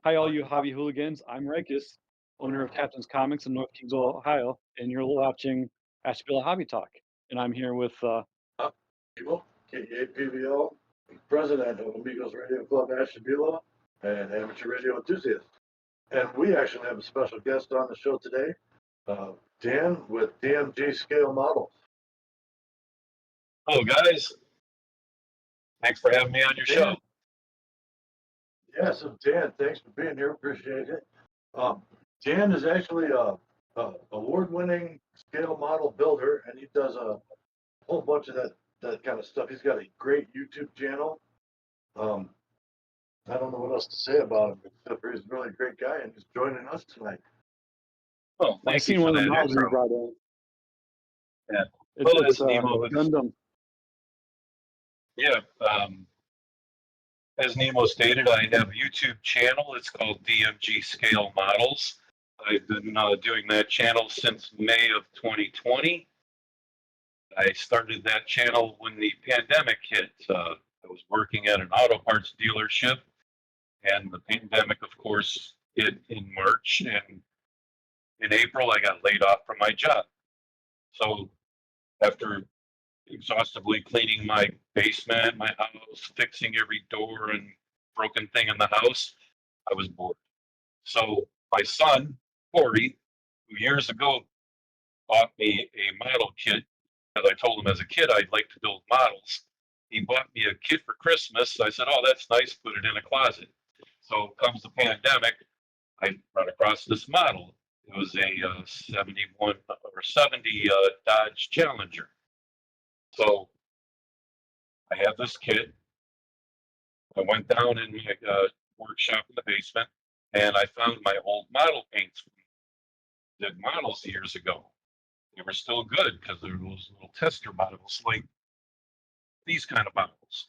Hi, all you hobby hooligans. I'm Rakus, owner of Captain's Comics in North Kingsville, Ohio, and you're watching Ashtabula Hobby Talk. And I'm here with, People, KEAPVL, president of Amigos Radio Club Ashtabula, and amateur radio enthusiast. And we actually have a special guest on the show today, Dan with DMG Scale Models. Hello, guys. Thanks for having me on your show. Yeah, so Dan, thanks for being here. Appreciate it. Dan is actually a award-winning scale model builder, and he does a whole bunch of that kind of stuff. He's got a great YouTube channel. I don't know what else to say about him, except for he's a really great guy, and he's joining us tonight. Oh, I've thank you seen for one of that the models you intro. brought in. Yeah. It's, Well, it's as Nemo, Gundam. yeah. As Nemo stated, I have a YouTube channel. It's called DMG Scale Models. I've been doing that channel since May of 2020. I started that channel when the pandemic hit. I was working at an auto parts dealership, and the pandemic, of course, hit in March. And in April, I got laid off from my job. So after exhaustively cleaning my basement, my house, fixing every door and broken thing in the house, I was bored. So my son, Corey, who years ago bought me a model kit, as I told him as a kid I'd like to build models. He bought me a kit for Christmas. I said, "Oh, that's nice, put it in a closet." So comes the pandemic, I run across this model. It was a 71 or 70 Dodge Challenger. So I have this kit. I went down in my workshop in the basement, and I found my old model paints. Did models years ago. They were still good because there were those little tester models like these kind of models,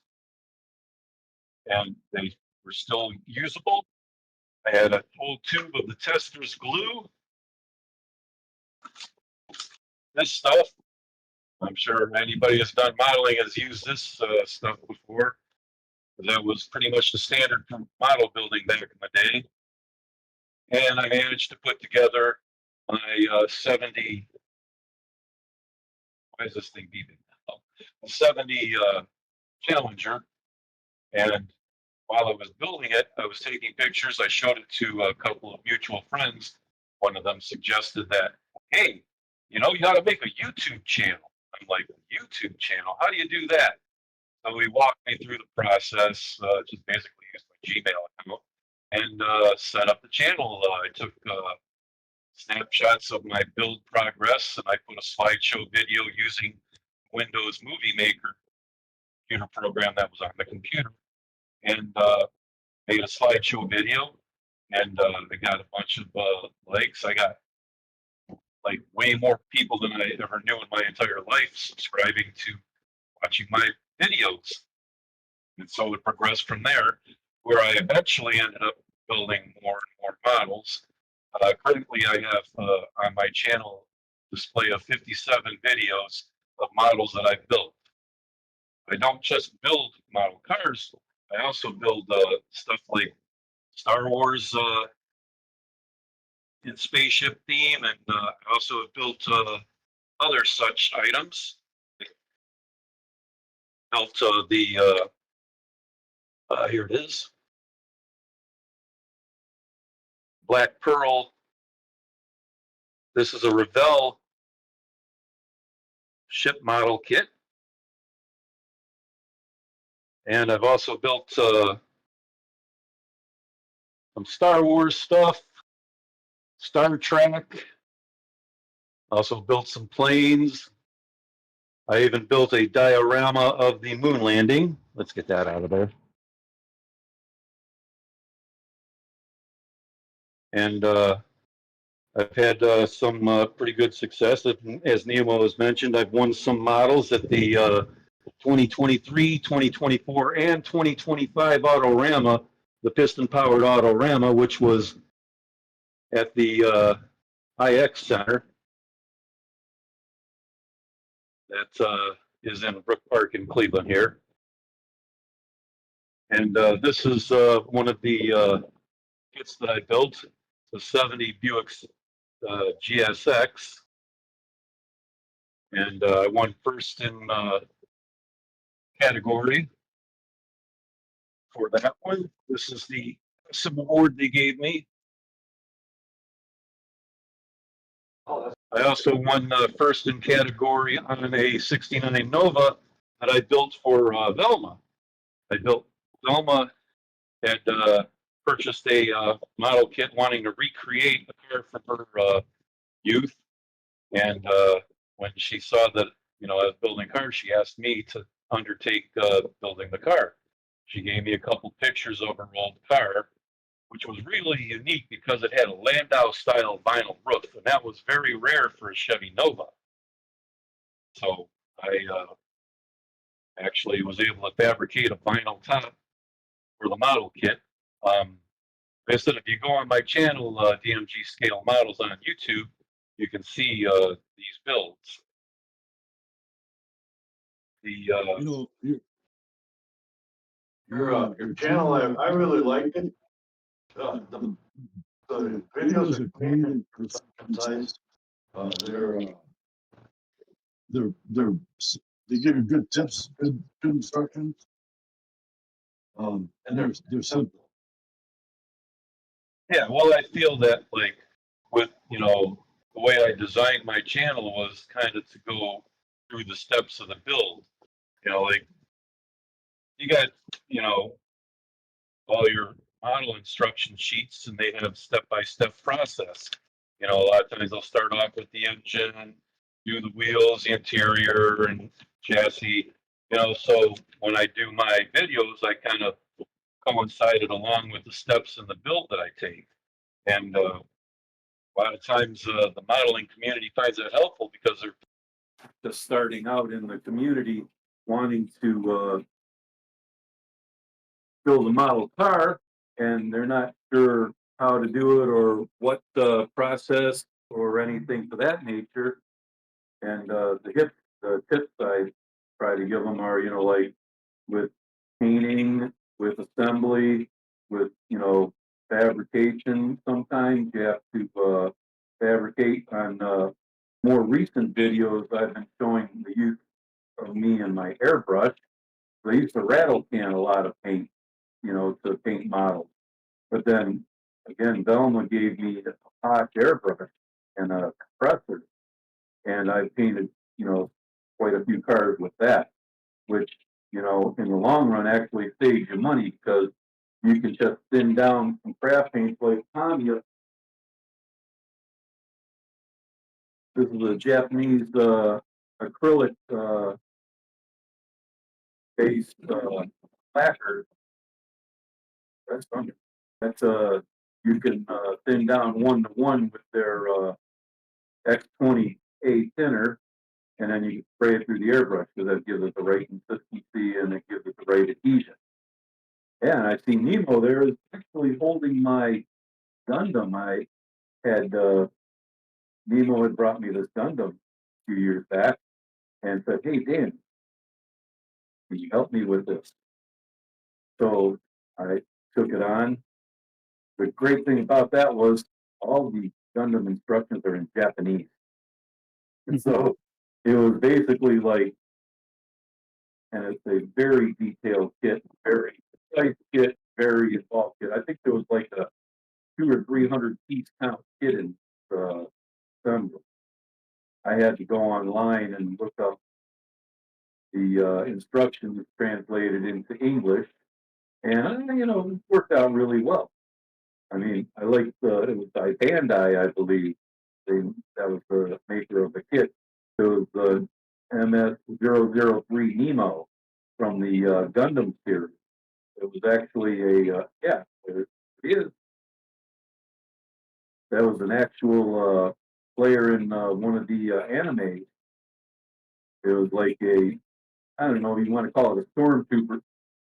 and they were still usable. I had a whole tube of the tester's glue. This stuff, I'm sure anybody that's done modeling has used this stuff before. That was pretty much the standard for model building back in the day. And I managed to put together my 70, why is this thing beeping? Oh, 70 Challenger. And while I was building it, I was taking pictures. I showed it to a couple of mutual friends. One of them suggested that, hey, you got to make a YouTube channel. I'm like, a YouTube channel? How do you do that? So he walked me through the process, just basically used my Gmail account and set up the channel. I took snapshots of my build progress, and I put a slideshow video using Windows Movie Maker computer program that was on the computer, and made a slideshow video, and I got a bunch of likes. I got like way more people than I ever knew in my entire life subscribing to watching my videos. And so it progressed from there, where I eventually ended up building more and more models. Currently, I have on my channel display of 57 videos of models that I've built. I don't just build model cars. I also build stuff like Star Wars in spaceship theme, and I also have built other such items. Built here it is, Black Pearl. This is a Revell ship model kit. And I've also built some Star Wars stuff, Star Trek. Also built some planes. I even built a diorama of the moon landing. Let's get that out of there. And I've had some pretty good success. As Nemo has mentioned, I've won some models at the 2023, 2024, and 2025 AutoRama, the piston-powered AutoRama, which was at the IX Center. That is in Brook Park in Cleveland here. And this is one of the kits that I built. The 70 Buick GSX, and I won first in category for that one. This is the some award they gave me. I also won first in category on a 69 Nova that I built for Velma. I built Velma had purchased a model kit wanting to recreate the car from her youth, and when she saw that I was building cars, she asked me to undertake building the car. She gave me a couple pictures of her old car, which was really unique because it had a Landau style vinyl roof, and that was very rare for a Chevy Nova. So I actually was able to fabricate a vinyl top for the model kit. Like I said, if you go on my channel, DMG Scale Models on YouTube, you can see these builds. Your channel, I really like it. The videos are clean and concise. They're they give you good tips, good instructions. And they're simple. Yeah, well, I feel that like with the way I designed my channel was kind of to go through the steps of the build. Like you got all your model instruction sheets, and they have step-by-step process. A lot of times they'll start off with the engine, do the wheels, the interior, and chassis. So when I do my videos, I kind of coincide it along with the steps in the build that I take. And a lot of times the modeling community finds that helpful because they're just starting out in the community wanting to build a model car, and they're not sure how to do it or what process or anything to that nature. And the tips I try to give them are, like with painting, with assembly, with fabrication. Sometimes you have to fabricate. On more recent videos, I've been showing the use of me and my airbrush. I used to rattle can a lot of paint, to paint models. But then again, Velma gave me a hot airbrush and a compressor, and I painted, quite a few cars with that, which, in the long run actually saves you money because you can just thin down some craft paints like Tanya. This is a Japanese acrylic based lacquer. That's fun. That's you can thin down 1-to-1 with their X20A thinner, and then you can spray it through the airbrush because that gives it the right consistency and it gives it the right adhesion. Yeah, and I see Nemo there is actually holding my Gundam. I had Nemo had brought me this Gundam a few years back and said, "Hey Dan, can you help me with this?" So I took it on. The great thing about that was all the Gundam instructions are in Japanese. And so it was basically like, and it's a very detailed kit, very precise kit, very involved kit. I think there was like a 200 or 300 piece count kit in assembly. I had to go online and look up the instructions translated into English, and it worked out really well. I mean, I liked it was by Bandai, I believe. That was the maker of the kit. It was the MS-003 Nemo from the Gundam series. It was actually a yeah, it is. That was an actual player in one of the animes. It was like a, I don't know if you want to call it a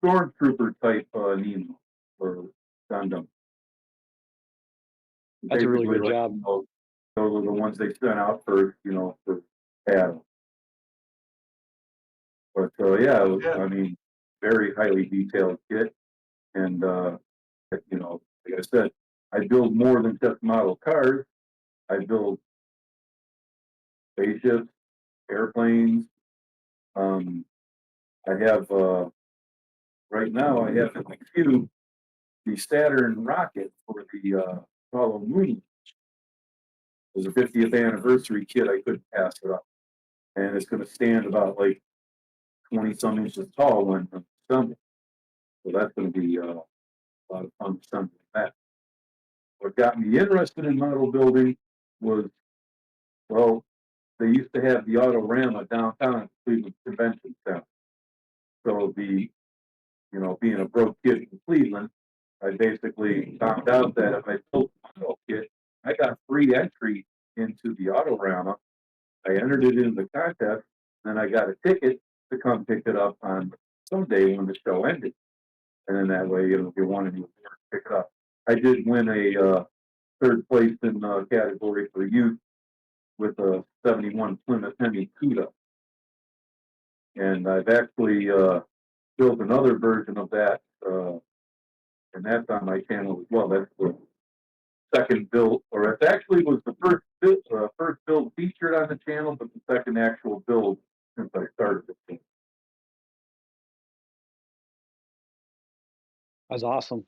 stormtrooper type Nemo or Gundam. That's a really good job. Those are the ones they sent out for battle. But yeah, it was, I mean, very highly detailed kit, and like I said, I build more than just model cars. I build spaceships, airplanes. I have right now. I have in the queue the Saturn rocket for the Apollo moon. It was a 50th anniversary kit. I couldn't pass it up, and it's going to stand about like 20 some inches tall when assembled. So that's going to be a lot of fun assembling that. What got me interested in model building was, well, they used to have the AutoRama downtown at Cleveland Convention Center. So being a broke kid from Cleveland, I basically found out that if I built a model kit, I got free entry into the AutoRama. I entered it in the contest, then I got a ticket to come pick it up on Sunday when the show ended. And then that way, if you wanted to pick it up. I did win a third place in category for youth with a 71 Plymouth Hemi Cuda. And I've actually built another version of that, and that's on my channel as well. That's the second build, or it actually was the first build featured on the channel, but the second actual build since I started the channel. That's awesome.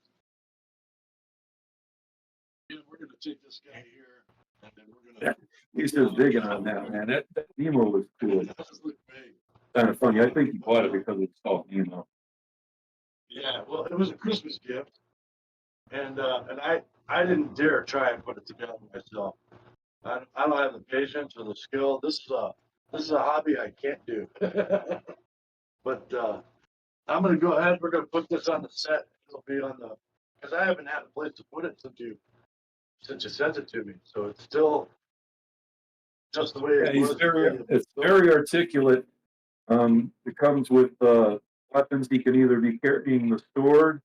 Yeah, we're gonna take this guy here, and then we're gonna. He's just digging on that, man. That Nemo was cool. That does look big. Kind of funny. I think he bought it because it's called Nemo. Yeah, well, it was a Christmas gift, and I didn't dare try and put it together myself. I don't have the patience or the skill. This is a hobby I can't do. But I'm gonna go ahead. We're gonna put this on the set. It'll be on the because I haven't had a place to put it since you sent it to me. So it's still just the way it Yeah, was. it's very articulate. It comes with weapons. He can either be carrying the sword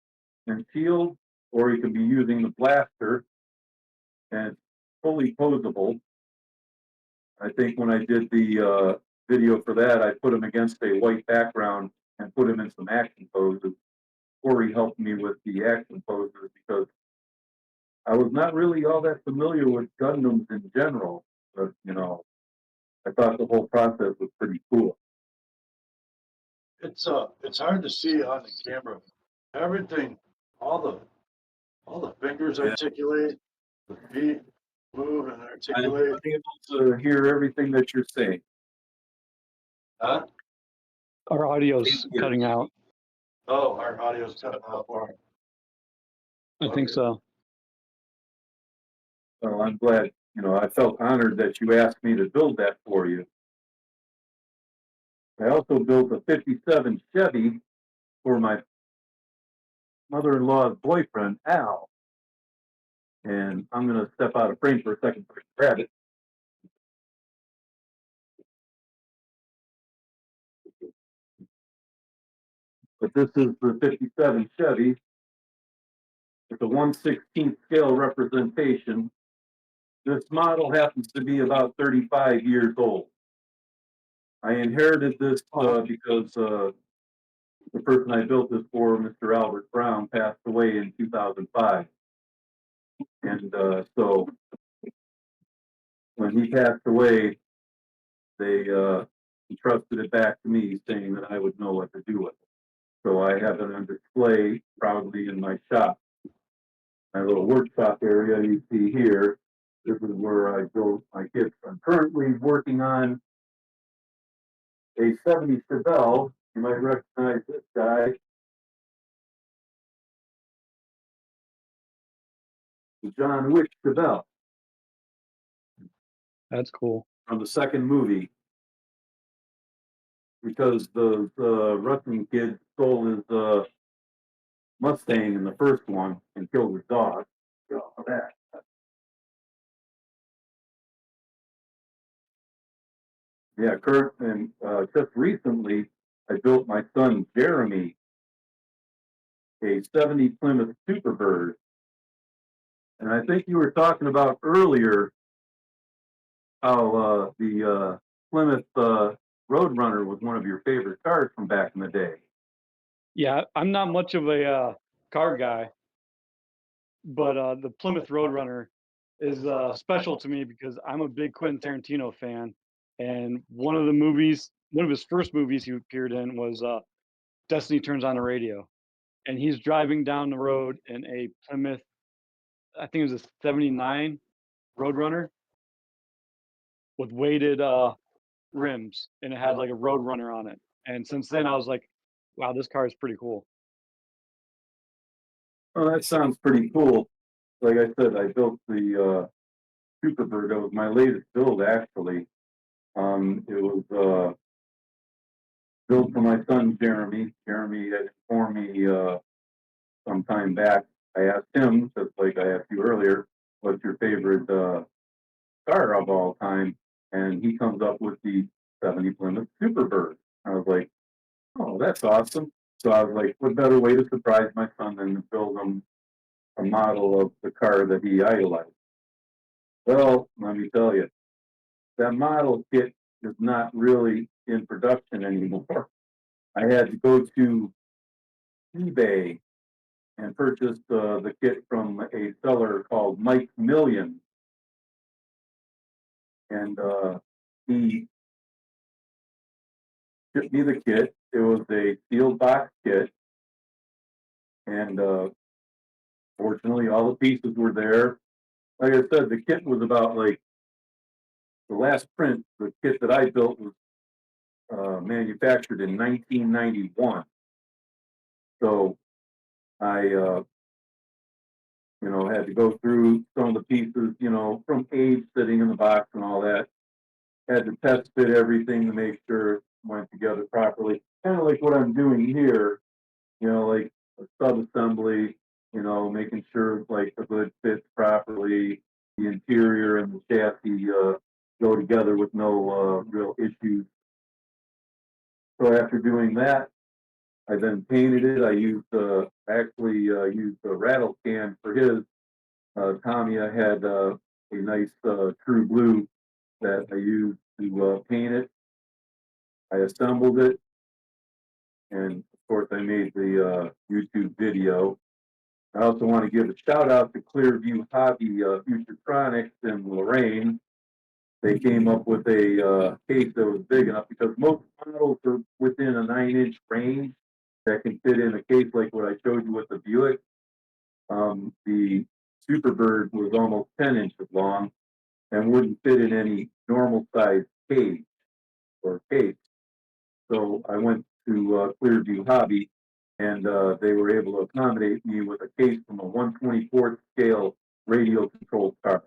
and shield, or he can be using the blaster, and it's fully posable. I think when I did the video for that, I put him against a white background and put him in some action poses. Corey helped me with the action poses because I was not really all that familiar with Gundams in general, but I thought the whole process was pretty cool. It's hard to see on the camera. Everything, all the fingers articulate, the feet move and I'm articulate. able to hear everything that you're saying. Huh? Our audio's cutting out. Oh, our audio's cutting out. I think so. So I'm glad, I felt honored that you asked me to build that for you. I also built a 57 Chevy for my mother-in-law's boyfriend, Al. And I'm going to step out of frame for a second to grab it. But this is the 57 Chevy. It's a 1/16 scale representation. This model happens to be about 35 years old. I inherited this because the person I built this for, Mr. Albert Brown, passed away in 2005. And so when he passed away, they entrusted it back to me, saying that I would know what to do with it. So I have it on display proudly in my shop. My little workshop area you see here. This is where I build my kits. I'm currently working on a 70 Chevelle. You might recognize this guy. The John Wick Chevelle. That's cool. From the second movie. Because the Russian kid stole his Mustang in the first one and killed his dog. That. Yeah, Kurt, and just recently, I built my son Jeremy a 70 Plymouth Superbird. And I think you were talking about earlier how the Plymouth Roadrunner was one of your favorite cars from back in the day. Yeah, I'm not much of a car guy. but the Plymouth Roadrunner is special to me because I'm a big Quentin Tarantino fan, and one of his first movies he appeared in was Destiny Turns on the Radio, and he's driving down the road in a Plymouth, I think it was a '79 Roadrunner with weighted rims, and it had like a Roadrunner on it. And since then, I was like, wow, this car is pretty cool. Oh, that sounds pretty cool. Like I said, I built the Superbird. It was my latest build, actually. It was built for my son Jeremy. Jeremy had informed me some time back. I asked him, just like I asked you earlier, what's your favorite car of all time? And he comes up with the '70 Plymouth Superbird. I was like, oh, that's awesome. So I was like, what better way to surprise my son than to build him a model of the car that he idolized? Well, let me tell you, that model kit is not really in production anymore. I had to go to eBay and purchase the kit from a seller called Mike Million, and he shipped me the kit. It was a sealed box kit, and fortunately, all the pieces were there. Like I said, the kit was about like the last print. The kit that I built was manufactured in 1991. So I, had to go through some of the pieces, from age sitting in the box and all that. Had to test fit everything to make sure it went together properly. Kind of like what I'm doing here, like a sub-assembly, making sure like the hood fits properly, the interior and the chassis go together with no real issues. So after doing that, I then painted it. I used used a rattle can for his. Tamiya had a nice true blue that I used to paint it. I assembled it, and of course I made the YouTube video. I also want to give a shout out to Clearview Hobby Futuretronics in Lorraine. They came up with a case that was big enough because most models are within a 9-inch range that can fit in a case like what I showed you with the Buick. The Superbird was almost 10 inches long and wouldn't fit in any normal size cage or case. So I went to Clearview Hobby, and they were able to accommodate me with a case from a 1/24th scale radio controlled car.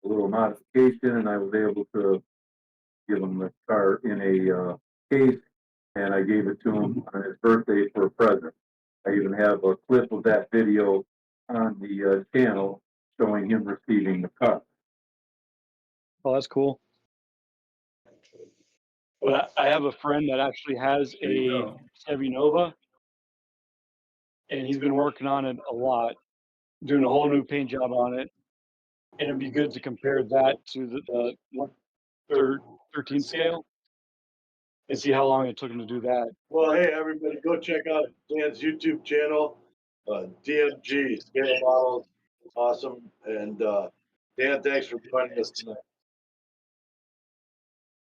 A little modification, and I was able to give him the car in a case, and I gave it to him on his birthday for a present. I even have a clip of that video on the channel showing him receiving the car. Oh, that's cool. But I have a friend that actually has There you a go. Chevy Nova, and he's been working on it a lot, doing a whole new paint job on it. And it'd be good to compare that to the 13 scale and see how long it took him to do that. Well, hey, everybody, go check out Dan's YouTube channel, DMG Scale Models. Awesome. And Dan, thanks for joining us tonight.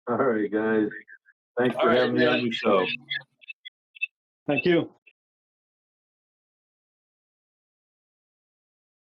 All right, guys. Thanks All for right, having me on man. the show. Thank you.